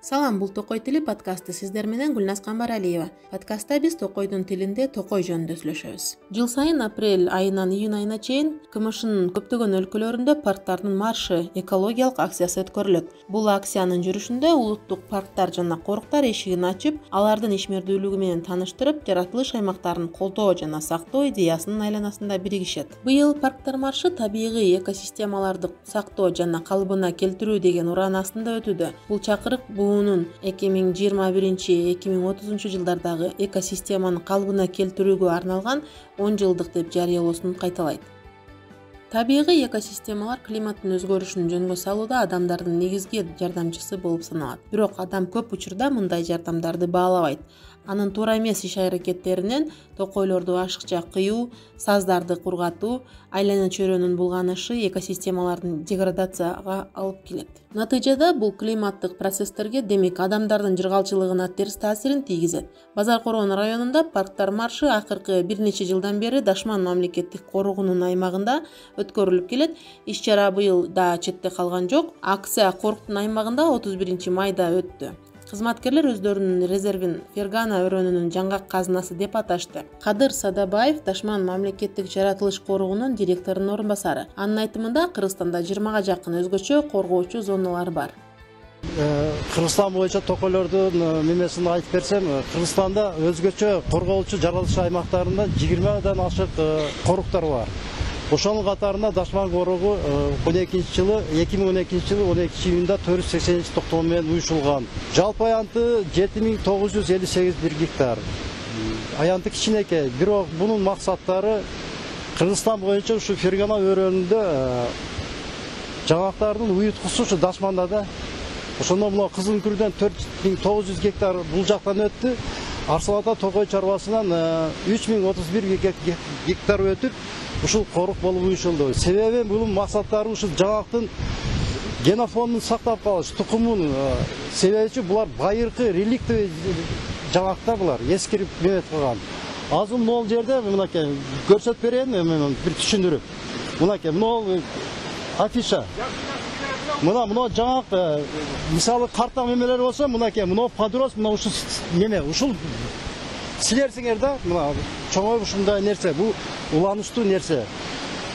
Салам, бул Токой тили подкасты сиздер менен Гүлназ Камбаралиева. Подкастта биз Токойдун тилинде Токой жөнүндө сүйлөшөбүз. Жыл сайын апрель айынан июнь айына чейин КМШнын көптөгөн өлкөлөрүндө парктардын маршы экологиялык акциясы өткөрүлөт. Бул акциянын жүрүшүндө улуттук парктар жана коруктар эшигин ачып, алардын ишмердүүлүгү менен тааныштырып, жаратылыш аймактарын колдоо жана сактоо идеясынын айланасында биригишет. Быйыл парктар маршы табигый экосистемаларды сактоо жана калыбына келтирүү деген уран астында өтүүдө. Бул чакырык 2021-2030 жылдардагы экосистеманы калыбына келтирүүгө арналган 10 жылдык деп жарыялоосун кайталайт. Табигый экосистемалар климаттын өзгөрүшүн жөнгө салууда адамдардын негизги жардамчысы болуп саналат. Бирок адам көп учурда мындай жардамдарды баалабайт. Анын туура эмес иш-аракеттеринен токойлорду ашыкча кыюу, саздарды кургатуу, айлана чөйрөнүн булганышы экосистемалардын деградацияга алып келет. Натыйжада бул климаттык процесстерге, демек адамдардын жыргалчылыгына терс таасирин тийгизет. Базар Короон районунда парктар маршы акыркы бир нече жылдан бери Дашман мамлекеттик коруугунун аймагында өткөрүлүп келет. Иш-чара быйыл да четте калган жок. Акция Коруктун аймагында 31 майда өттү. Кызматкерлер өздөрүнүн резервин Фергана өрөөнүнүн жаңгак казынасы деп аташты. Кадыр Садабаев Дашман мамлекеттик жаратылыш коруугунун директорунун орун басары. Анын айтымында Кыргызстанда 20га жакын өзгөчө коргоочу зоналар бар. Кыргызстан боюнча токойлордун мемесин айтып берсем, Кыргызстанда өзгөчө коргоочу жаратылыш аймактарында 20дан ашык коруктар бар. Ошонун катарында Дашман коругу 2012 жылы 12 июнда 480 токтом менен уюшулган. Жалпы аянты 7958 гектар. Аянты кичинекей, бирок бунун максаттары Кыргызстан боюнча ушу Фергана өрөөнүндө жаңактардын уюткусу ушу Дашманда да. Ошондо мына Кызылкүрдөн 4900 гектар бул жактан өттү. Арсалата Токой чарбасынан 3031 гектар өтүп, ушул корук болуп уюшулду. Себеби бул максаттары ушул жаңактын генофондун сактап калыш, тукумун. Себеби булар байыркы реликтовый жаңактар булар, эскирип мебет калган. Азыр могул жерде мынакей көрсөтүп берейин, бир түшүндүрүп. Мынакей могул афиша. Мына жаңак, мисалы карта мемелер болсо, мынакей подрост, ушул неме, ушул силерсиңер да, мына чоңоюп ушундай нерсе, бул улануштуу нерсе.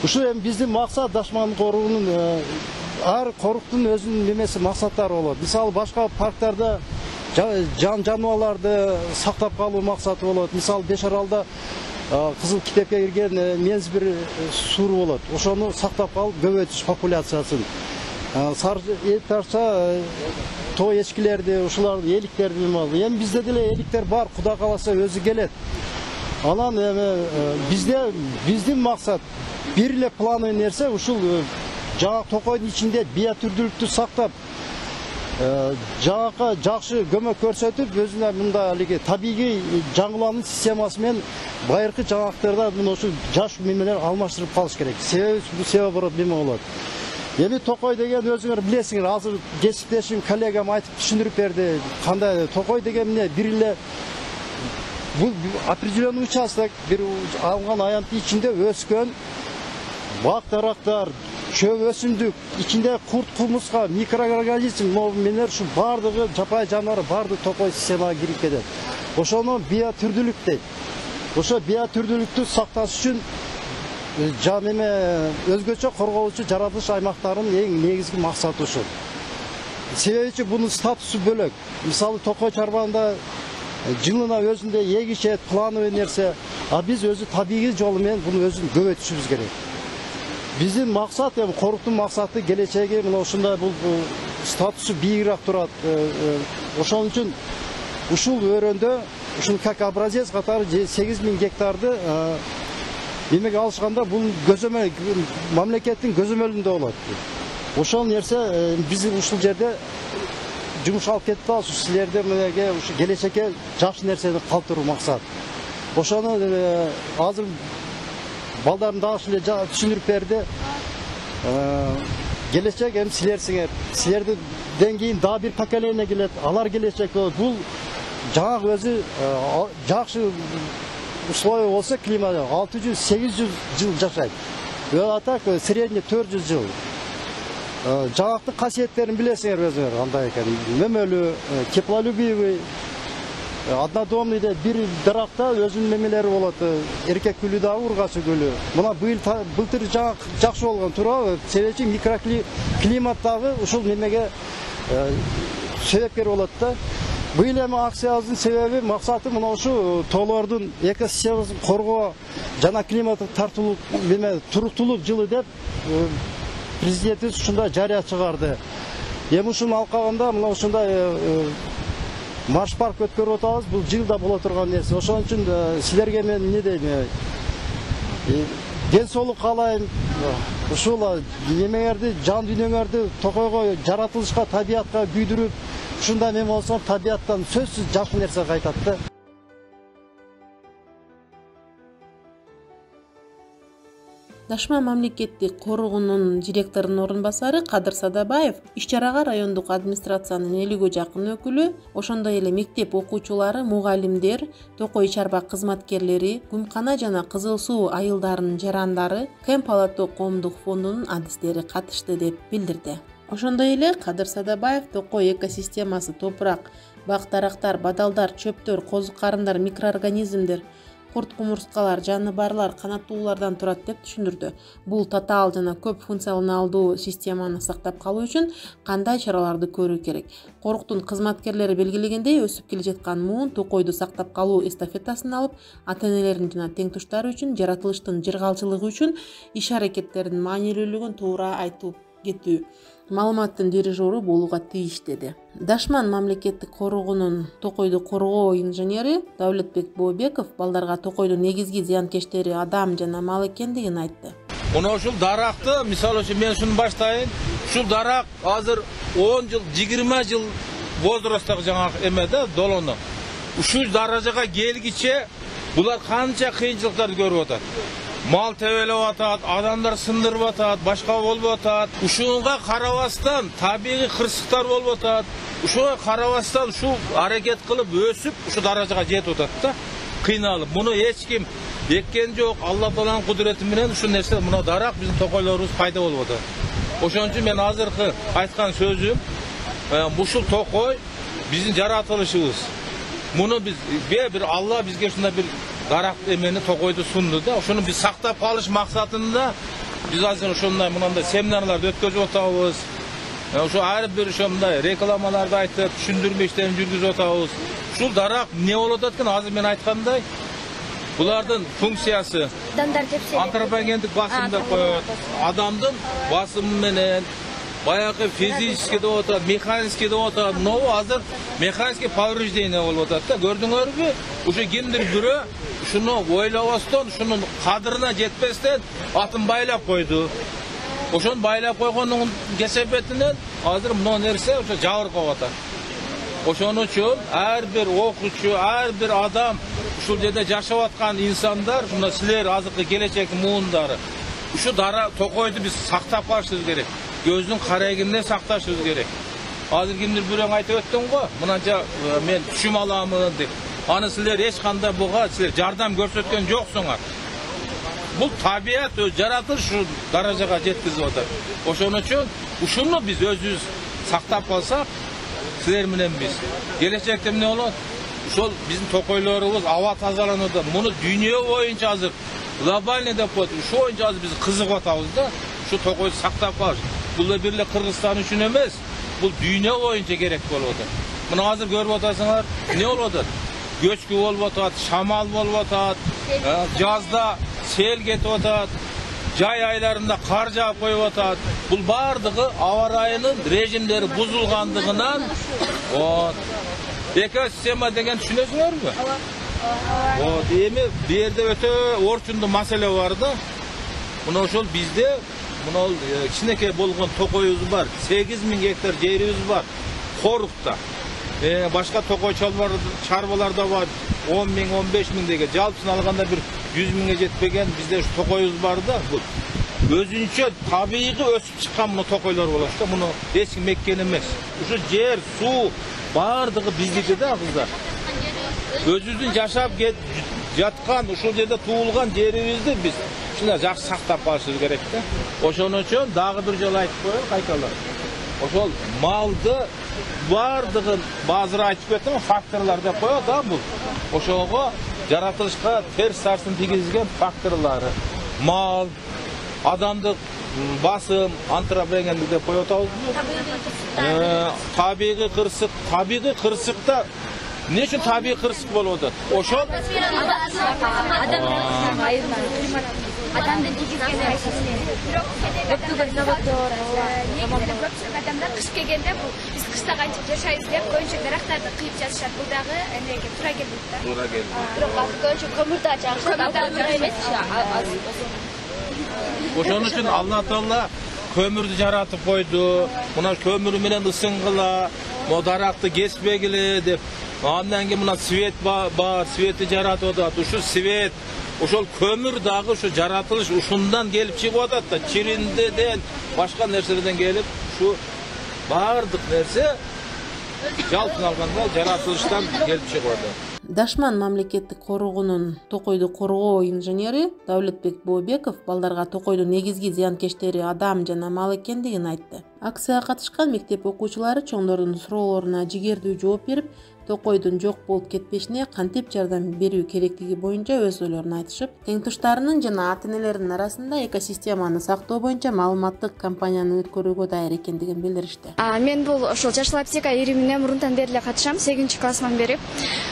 Ушул эми биздин максат Дашман коругунун ар коруктун өзүнүн немеси максаттары болот. Мисалы башка парктарда жаныбарларды сактап калуу максаты болот. Мисалы Бешаралда Кызыл китепке кирген менз бир суру болот. Ошону сактап калып көбөйтүш популяциясын. Сары тарса то эчкилерди, ушуларды эликтерди алды. Эми бизде деле эликтер бар, Кудай кааласа өзү келет. Анан биздин максат бир эле плановый нерсе ушул жаңа Токойдун ичинде биотүрдүүлүктү сактап, жаңакка жакшы көмөк көрсөтүп, өзүнө мында алиги табигый жаңылануу системасы менен байыркы жаңактарда мына ушул жаш мемелер алмаштырып калыш керек. Себеби бул себеп неме болот. Эми Токой деген өзүңөр билесиңер, азыр кесиптешим коллегам айтып түшүндүрүп берди. Кандай Токой деген эмне бир эле бул определенный участок, бир алган аянты ичинде өскөн бак дарактар, чөп өсүмдүк, ичинде курт, кумурска, микроорганизм менен ушу бардыгы жапай жаныбар бардыгы Токой системага кирип кетет. Ошону биотүрдүүлүк дейт. Ошо биотүрдүүлүктү сакташ үчүн өзгөчө коргоочу жаратылыш аймактарынын эң негизги максаты ушул. Себеби бунун статусу бөлөк. Мисалы Токой чарбанда жылына өзүндө эгишет, плановый нерсе, а биз өзү табигый жолу менен буну өзүн көбөйтүшүбүз керек. Биздин максат, коруктун максаты келечеги мына ушундай бул статусу бийигирээк турат. Ошон үчүн ушул өрөөндө, ушул как образец катары 8000 гектарды демек алышканда бул көзөмөл мамлекеттин көзөмөлүндө болот. Ошол нерсе биз ушул жерде жумуш алып кетип калабыз, силерде мынеге ушу келечекке жакшы нерсени калтыруу максат. Ошону азыр балдарын дагы эле түшүндүрүп берди. Келечек эми силерсиңер. Силерден кийин дагы бир поколение келет, алар келечек болот. Бул жаңак өзү жакшы условия болса климат 600-800 жыл жашайт. А так средний 400 жыл. жаңақтың қасиеттерін білесіңер өзіңер қандай екен. Мөмөлі, теплолюбивый, однодомныйда бір дырақта өзінің мемелері болады. Еркек гүлі дағы ұрғашы гүлі. Мұна былтыр жақсы болған тұра, себебі микроклиматтағы ұшыл мемеге себепкер болады да. Бұл акциямыздың себебі мақсаты мына ушу тоолордун экосистемасын коргоо жана климаттык туруктуулук жылы деп президентибиз ушундай жарыя чыгарды. Эми ушунун алкагында мына ушундай марш парк өткөрүп атабыз. Бул жылда боло турган нерсе. Ошон үчүн силерге мен эмне дейм? Ден соолук каалайм. Ушул немеңерди, жан дүйнөңөрдү токойго, жаратылышка, табиятка күйдүрүп, ушундай мен болсо табияттан сөзсүз жакшы нерсе кайтат да. Дашма мамлекеттик коргоонун директорунун орун басары Кадыр Садабаев иш-чарага райондук администрациянын 50-гө жакын өкүлү, ошондой эле мектеп окуучулары, мугалимдер, токой чарба кызматкерлери, Күмкана жана Кызыл Суу айылдарынын жарандары, Кем Палато коомдук фондунун адистери катышты деп билдирди. Ошондой эле Кадыр Садабаев токой экосистемасы топурак, бак-дарактар, бадалдар, чөптөр, козу-карындар, микроорганизмдер, курт-кумурскалар, жаныбарлар, канаттуулардан турат деп түшүндүрдү. Бул татаал жана көп функционалдуу системаны сактап калуу үчүн кандай чараларды көрүү керек? Коруктун кызматкерлери белгилегендей, өсүп келе жаткан муун токойду сактап калуу эстафетасын алып, ата-энелерин жана тең-туштары үчүн, жаратылыштын жыргалчылыгы үчүн иш-аракеттердин маанилүүлүгүн туура айтып кетүү, маалыматтын дирижеру болууга тийиш деди. Дашман мамлекеттик коргоонунун токойду коргоо инженери Давлетбек Бообеков балдарга токойдун негизги зыянкечтери адам жана мал экендигин айтты. Мына ушул даракты, мисалы үчүн мен шуну баштайын. Ушул дарак азыр 10 жыл, 20 жыл возрасттагы жаңа эмеде долону. Ушул даражага келгиче булар канча кыйынчылыктарды көрүп атат. Мал тебелеп атат, адамдар сындырып атат, башка болуп атат. Ушуга карабастан табигый кырсыктар болуп атат. Ушуга карабастан ушу аракет кылып өсүп, ушу даражага жетип атат да. Кыйналып. Муну эч ким эккен жок. Алла Тааланын кудурети менен ушул нерсе, мына дарак биздин токойлорубуз пайда болуп атат. Ошон үчүн мен азыркы айткан сөзүм, ушул токой биздин жаратылышыбыз. Муну биз бир Алла бизге ушундай бир дарак эмени токойду сунду да. Ошону биз сактап калыш максатында биз азыр ошондой мындай семинарларды өткөзүп атабыз. Ошо ар бир ошондой рекламаларды айтып, түшүндүрмө иштерин жүргүзүп атабыз. Ушул дарак эмне болуп атат экен? Азыр мен айткандай, булардын функциясы антропогендик басым деп коет. Адамдын басымы менен баягы физический деп атат, механический деп атат. Мынау азыр механический повреждение болуп атат да. Көрдүңөрбү? Ушу кимдир бирөө ушуну ойлобостон, ушунун кадырына жетпестен атын байлап койду. Ошон байлап койгондун кесепетинен азыр мына нерсе ошо жабырып калып атат. Ошон үчүн ар бир окуучу, ар бир адам, ушул жерде жашап аткан инсандар, мына силер азыркы келечектин муундары, ушу токойду биз сактап калышыбыз керек. Көздүн карайгинде сакташыбыз керек. Азыр кимдир бирөөң айтып өттүң го, мынанча мен түшүм аламын деп. Аны силер эч кандай буга силер жардам көрсөткөн жоксуңар. Бул табият өз жаратылыш ушу даражага жеткизип атат. Ошон үчүн ушуну биз өзүбүз сактап калсак, силер менен биз келечекте эмне болот? Ошол биздин токойлорубуз аба тазаланууда. Муну дүйнө боюнча азыр глобальный деп коет. Ошо боюнча азыр биз кызыгып атабыз да. Ушу токойду сактап калыш. Бул да бир эле Кыргызстан үчүн эмес, бул дүйнө боюнча керек болуп атат. Мына азыр көрүп атасыңар, эмне болуп атат? Göçkü болуп атат, шамал болуп атат, жазда сел кетип атат, жай айларында кар жаап коюп атат. Бул бардыгы аба ырайынын режимдери бузулгандыгынан, экосистема деген түшүнөсүңөрбү? Эми бу жерде өтө орчундуу маселе бар да. Мына ошол бизде мына кичинекей болгон токойубуз бар, 8000 гектар жерибиз бар, Корукта. Başka tokoi çarbalarda var 10 bin, 15 bin деген. Жалпысына алганда bir 100 миңге жетпеген bizde şu tokoyuz var da bu. Özünçe tabii ösüp çıkan mı tokoylar olur da bunu hiç kim ekкен emez. Şu yer, su, bardığı bizdeki de kızlar. Özümüzün yaşap жатқан, ушул жерде туылған жерибизди biz ушуна жакшы сактап калышыбыз керек да. Ошон үчүн дагы бир жолу айтып коеюн, кайталап. Ошол малды бардыгын базыр айтып кеттим, факторлор деп коет да бул. Ошого жаратылышка терс тарсын тийгизген факторлору. Мал, адамдык басым, антропогендик деп коет атабыз. Табигый кырсыкта ne için tabii kırsık bol oldu? Oşol? Adamdan adamlar kış kelgende bu biz kışta qancha yashaymiz deb ko'ncha daraxtlarni qiyib yashashadi. Bu dag'i endi tura keldi. Tura keldi. Ko'ncha ko'mirda Oşonun için Allah Teala kömürdü jaratıp koydu. Buna kömürü menen ısıngıla, o daraxtı kesmegili dep. Ondan keyin buna svet bar, sveti jaratıp şu svet, ошол kömür dagı şu jaratılış uşundan gelip çıkıp atat da çirindeden, başka nerselerden gelip şu bardık nerse жалпын алганда жаратылыштан келип чыгып атат. Дашман мамлекеттик коргоонун токойду коргоо инженери Давлетбек Бообеков балдарга токойдун негизги зыянкечтери адам жана мал экендигин айтты. Акцияга катышкан мектеп окуучулары чоңдордун суроолоруна жигердүү жооп берип, токойдун жок болуп кетпешине кантип жардам берүү керектиги боюнча өз ойлорун айтышып, теңтуштарынын жана ата-энелеринин арасында экосистеманы сактоо боюнча маалыматтык кампанияны өткөрүүгө даяр экендигин билдиришти. Мен бул ошол Жашыл аптека иримине мурунтан бери эле катышам, 8-классыман бери.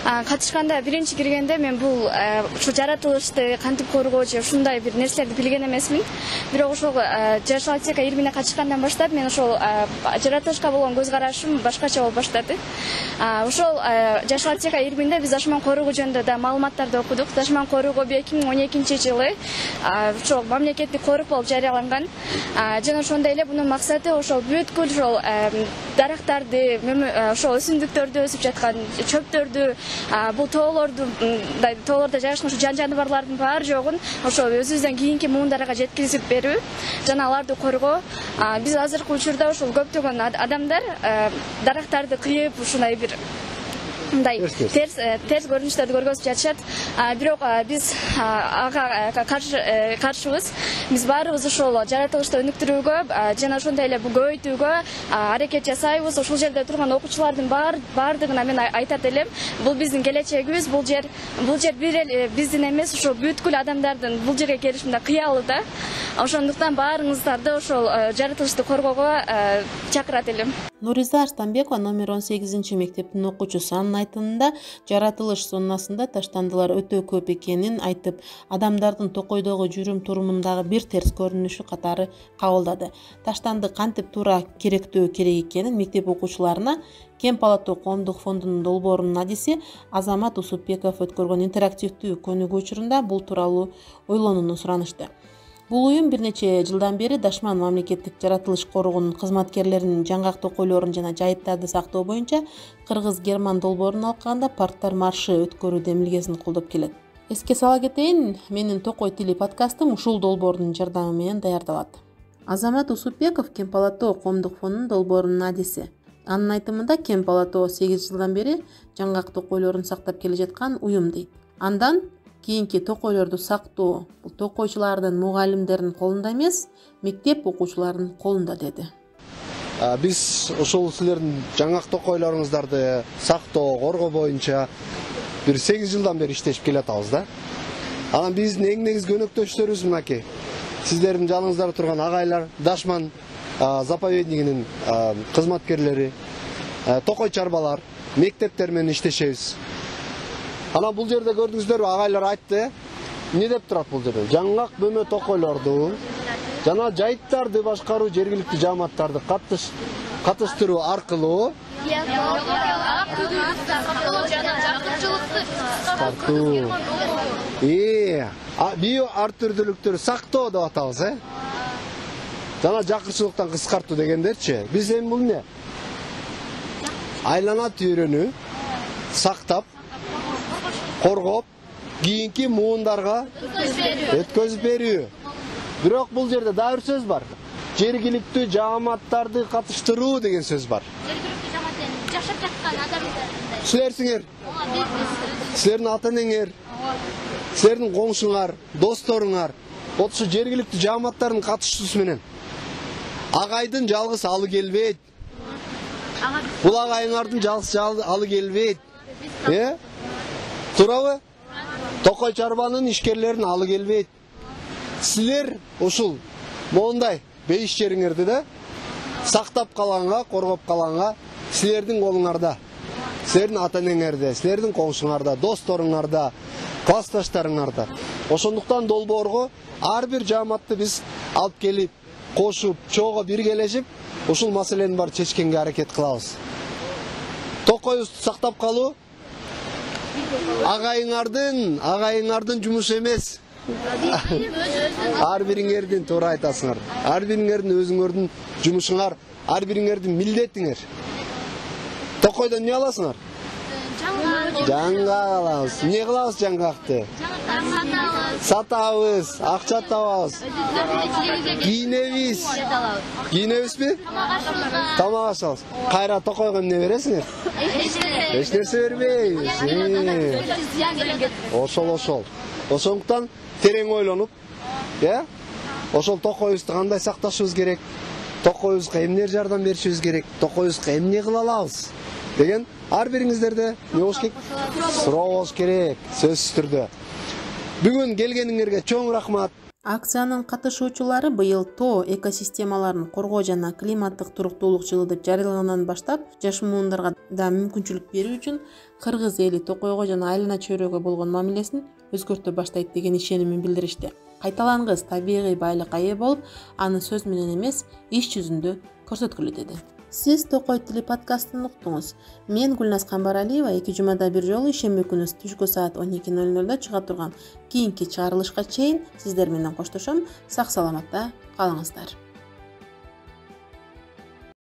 Катышканда биринчи киргенде мен бул ушу жаратылышты кантип коргоочу ушундай бир нерселерди билген эмесмин. Бирок ошол Жашыл аптека иримине катышкандан баштап мен ошол жаратылышка болгон көз карашым башкача болуп баштады. Ошол Жашыл аптека ириминде биз дашман коргоо жөнүндө да маалыматтарды окудук. Дашман коргоо 2012-жылы ошол мамлекеттик корк болуп жарыяланган. Жана ошондой эле бунун максаты ошол бүткүл ошол дарактарды, ошол өсүмдүктөрдү өсүп жаткан чөптөрдү, бул тоолордо жашашкан жан жаныбарлардын баары жогун ошол өзүбүздөн кийинки муундарга жеткизип берүү жана аларды коргоо. Биз азыркы учурда ошол көптөгөн адамдар дарактарды кыйып ушундай бир мындай терс көрүнүштөрдү көргөзүп жатышат. Бирок биз ага каршыбыз. Биз баарыбыз ошол жаратылышты өнүктүрүүгө жана ошондой эле көбөйтүүгө аракет жасайбыз. Ошол жерде турган окуучулардын баардыгына мен айтат элем, бул биздин келечегибиз, бул жер бир эле биздин эмес, ошол бүткүл адамдардын бул жерге келиши мындай кыялы да. Ошондуктан баарыңыздарды ошол жаратылышты коргоого чакырат элем. Нуриза Арстанбекова номер 18 мектептин окуучусу анын айтымында жаратылыш зонасында таштандылар өтө көп экенин айтып, адамдардын токойдогу жүрүм турумундагы бир терс көрүнүшү катары кабылдады. Таштанды кантип туура керектөө керек экенин мектеп окуучуларына Кем Палатоо коомдук фондунун долбоорунун адиси Азамат Усупбеков өткөргөн интерактивдүү көнүгүү учурунда бул тууралуу ойлонууну суранышты. Бул уюм бир нече жылдан бери Дашман мамлекеттик жаратылыш коргоонун кызматкерлеринин жаңгак токойлорун жана жайыттарды сактоо боюнча кыргыз-герман долбоорун алкаганда парктар маршы өткөрүү демилгесин колдоп келет. Эске сала кетейин, менин Токой тили подкастым ушул долбоордун жардамы менен даярдалат. Азамат Усупбеков Кем Палатоо коомдук фондунун долбоорунун адиси. Анын айтымында Кем Палатоо 8 жылдан бери жаңгак токойлорун сактап келе жаткан уюм дейт. Андан кийинки токойлорду сактоо бул токойчулардын, мугалимдердин колунда эмес, мектеп окуучуларынын колунда деди. Биз ошол силердин жаңгак токойлоруңуздарды сактоо, коргоо боюнча бир 8 жылдан бери иштешип келатабыз да. Анан биздин эң негизги өнөктөштөрүбүз мынакей. Сиздердин жаныңыздарда турган агайлар, Дашман заповеднигинин кызматкерлери, токой чарбалар, мектептер менен иштешебиз. Анан бул жерде көрдүңүздөрбү, агайлар айтты, эмне деп турат бул жерде? Жаңгак бөмө токойлорду жана жайыттарды башкаруу жергиликтүү жааматтарды катыштыруу аркылуу био ар түрдүүлүктөрдү сактоо деп атабыз, жана жакырчылыктан кыскартуу дегендерчи. Биз эми бул эмне? Айлана түйрөнү сактап, коргоп, кийинки муундарга өткөзүп берүү. Бирок бул жерде дагы бир сөз бар. Жергиликтүү жааматтарды катыштыруу деген сөз бар. Жергиликтүү жаамат жашап жаткан адамдар. Силерсиңер. Силердин ата-энеңер, силердин коңшуңар, досторуңар Отушу жергиликтүү жааматтардын катышуусу менен агайдын жалгыз алы келбейт. Бул агайыңардын жалгыз алы келбейт. Туурабы? Токой чарбанын ишкерлерин алы келбейт. Силер ушул моундай бейиш жериңерди да сактап калганга, коргоп калганга силердин колуңарда. Силердин ата-энеңерде, силердин коңшуңарда, досторуңарда, классташтарыңарда. Ошондуктан долбоорго ар бир жааматты биз алып келип, кошуп, чоого биргелешип, ушул маселени бар чечкенге аракет кылабыз. Токойубузду сактап калуу агайыңардын жумушу эмес. Ар бириңердин туура айтасыңар. Ар бириңердин өзүңөрдүн жумушуңар, ар бириңердин милдетиңер. Токойдон эмне аласыңар? Жаңгак алабыз. Эмне кылабыз жаңгакты? Сатабыз, акча табабыз. Кийинебиз. Кийинебизби? Тамак ашабыз. Кайра токойго эмне бересиңер? Эч нерсе бербейбиз. Ошол. Ошондуктан терең ойлонуп, ошол токойубузду кандай сакташыбыз керек? Токойубузга эмне жардам беришибиз керек? Токойубузга эмне кыла алабыз? Деген ар бириңиздерде эмне болуш керек? Сурообуз керек, сөзсүз түрдө. Бүгүн келгениңерге чоң рахмат. Акциянын катышуучулары быйыл тоо экосистемаларын коргоо жана климаттык туруктуулук жылы деп жарыялагандан баштап жаш муундарга да мүмкүнчүлүк берүү үчүн кыргыз эли токойго жана айлана чөйрөгө болгон мамилесин өзгөртө баштайт деген ишенимин билдиришти. Кайталангыс табигый байлыкка ээ болуп, аны сөз менен эмес, иш жүзүндө көрсөткүлө деди. Сиз Токой тили подкастын уктуңуз. Мен Гүлназ Камбаралиева 2 жумада бир жолу ишемби күнү түшкү саат 12:00 чыга турган кийинки чыгарылышка чейин сиздер менен коштошом. Сак саламатта калыңыздар.